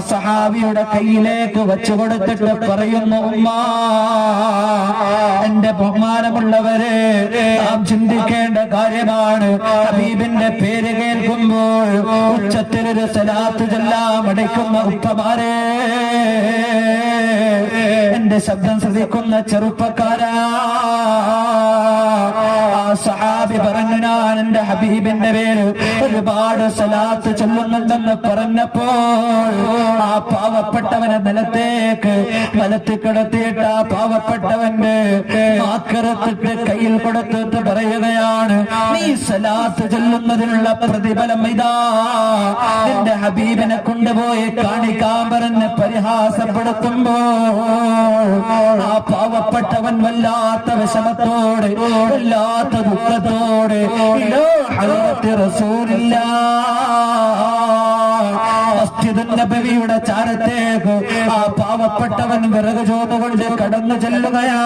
സഹാബിയുടെ കയ്യിലേക്ക് വെച്ചു കൊടുത്തിട്ട് പറയുന്നു, ഉമ്മ, എന്റെ ബഹുമാനമുള്ളവരെ, നാം ചിന്തിക്കേണ്ട കാര്യമാണ്. ഹബീബിന്റെ പേര് കേൾക്കുമ്പോൾ ഉച്ചത്തിലൊരു സലാത്ത് ചൊല്ലാൻ അടയ്ക്കുന്ന ഉപ്പമാരെ, എന്റെ ശബ്ദം ശ്രദ്ധിക്കുന്ന ചെറുപ്പക്കാരാ, സഹാബി പറഞ്ഞു, ഞാൻ എന്റെ ഹബീബിന്റെ പേര് ഒരുപാട് സലാത്ത് ചൊല്ലുന്നുണ്ടെന്ന് പറഞ്ഞപ്പോൾ ആ പാവപ്പെട്ടവനെ നിലത്തേക്ക് വലത്ത് കിടത്തിയിട്ട് ആ പാവപ്പെട്ടവന്റെ ആക്കരത്തിട്ട് കയ്യിൽ കൊടുത്തിട്ട് പറയുകയാണ്, നീ സലാത്ത് ചൊല്ലുന്നതിനുള്ള പ്രതിഫലം ഇതാ, എന്റെ ഹബീബിനെ കൊണ്ടുപോയി കാണിക്കാൻ പറഞ്ഞ് പരിഹാസപ്പെടുത്തുമ്പോൾ ആ പാവപ്പെട്ടവൻ വല്ലാത്ത വിഷമത്തോടെ, വല്ലാത്ത ദുഃഖത്തോടെ മസ്ജിദുൻ നബവിയുടെ ചാരത്തേക്ക് ആ പാവപ്പെട്ടവൻ വിറക് ചോന്നുകൊണ്ട് കടന്നു ചെല്ലുകയാ.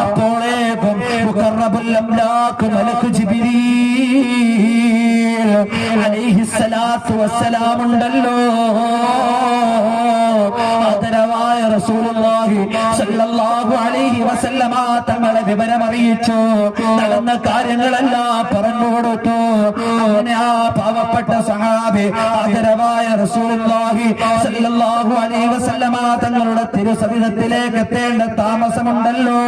അപ്പോഴേക്കും മുഖറബുൽ അംലാഖ് മലക്ക് ജിബ്രീൽ അലൈഹിസ്സലാത്തു വസ്സലാം ഉണ്ടല്ലോ, ആദരവായ റസൂലുള്ളാഹി സ്വല്ലല്ലാഹു അലൈഹി വസല്ലമ തങ്ങളെ വിവരം അറിയിച്ചു, നടന്ന കാര്യങ്ങളെല്ലാം പറഞ്ഞു കൊടുത്തു. അങ്ങനെ ആ പാവപ്പെട്ട സഹാബി ആദരവായ റസൂലുള്ളാഹി സ്വല്ലല്ലാഹു അലൈഹി വസല്ലമ തങ്ങളുടെ തിരുസവിധത്തിലേക്ക് എത്തേണ്ട താമസമുണ്ടല്ലോ,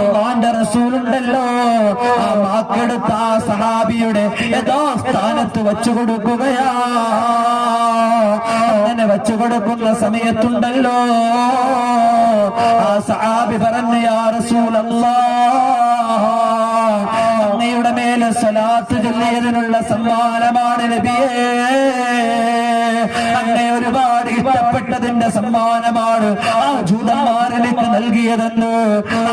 അല്ലാഹുവിന്റെ റസൂലുണ്ടല്ലോ, ആ വാക്കെടുത്ത ആ സഹാബിയുടെ യഥാസ്ഥാനത്ത് വെച്ചു കൊടുക്കുകയാ. അങ്ങനെ വെച്ചു കൊടുക്കുന്ന സമയത്തുണ്ടല്ലോ ആ സഹാബി പറഞ്ഞു, യാ റസൂലല്ലാഹ്, അങ്ങയുടെ മേലെ സ്വലാത്ത് ചൊല്ലിയതിനുള്ള സമ്മാനമാണ് നബിയേ, അങ്ങയെ ഒരുപാട് ഇഷ്ടപ്പെട്ടതിന്റെ സമ്മാനമാണ് ആ ജൂതന്മാരിലേക്ക് നൽകിയതെന്ന്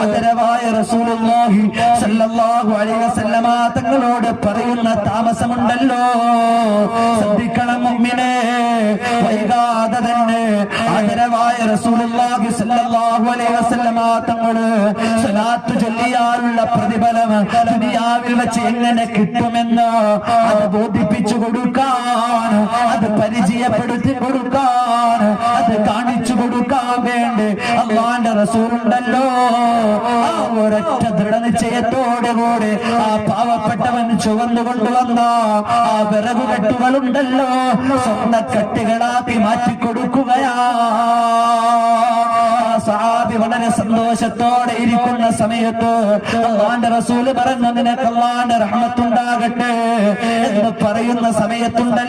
ആദരവായ റസൂലുള്ളാഹി സ്വല്ലല്ലാഹു അലൈഹി വസല്ലമ തങ്ങളോട് പറയുന്ന താമസമുണ്ടല്ലോ. ശ്രദ്ധിക്കണം മുഅ്മിനേ, വൈകാതെ തന്നെ ആദരവായ റസൂലുള്ളാഹി സ്വല്ലല്ലാഹു അലൈഹി വസല്ലമ തങ്ങള് സ്വലാത്ത് ചൊല്ലിയാലുള്ള പ്രതിഫലം ദുനിയാവിൽ വെച്ച് എങ്ങനെ കിട്ടുമെന്ന് അത് ബോധിപ്പിച്ചു കൊടുക്കാൻ, അത് പരിചയപ്പെടുത്തി കൊടുക്കാൻ, അത് കാണിച്ചു കൊടുക്കാൻ വേണ്ടി അല്ലാഹുവിന്റെ റസൂലുണ്ടല്ലോ. ആ ഒരൊറ്റ ദൃഢനിശ്ചയത്തോടുകൂടി ആ പാവപ്പെട്ടവൻ ചുവന്നു കൊണ്ടുവന്ന ആ വിറകുകെട്ടുകളുണ്ടല്ലോ സ്വർണ്ണക്കട്ടികളാക്കി മാറ്റിക്കൊടുക്കുകയാ. സഹാബി വളരെ സന്തോഷത്തോടെ ഇരിക്കുന്ന സമയത്ത് അല്ലാഹുവിന്റെ റസൂൽ പറഞ്ഞു, നിനക്ക് അല്ലാഹുവിന്റെ റഹ്മത്തുണ്ടാകട്ടെ എന്ന് പറയുന്ന സമയത്തുണ്ടല്ലോ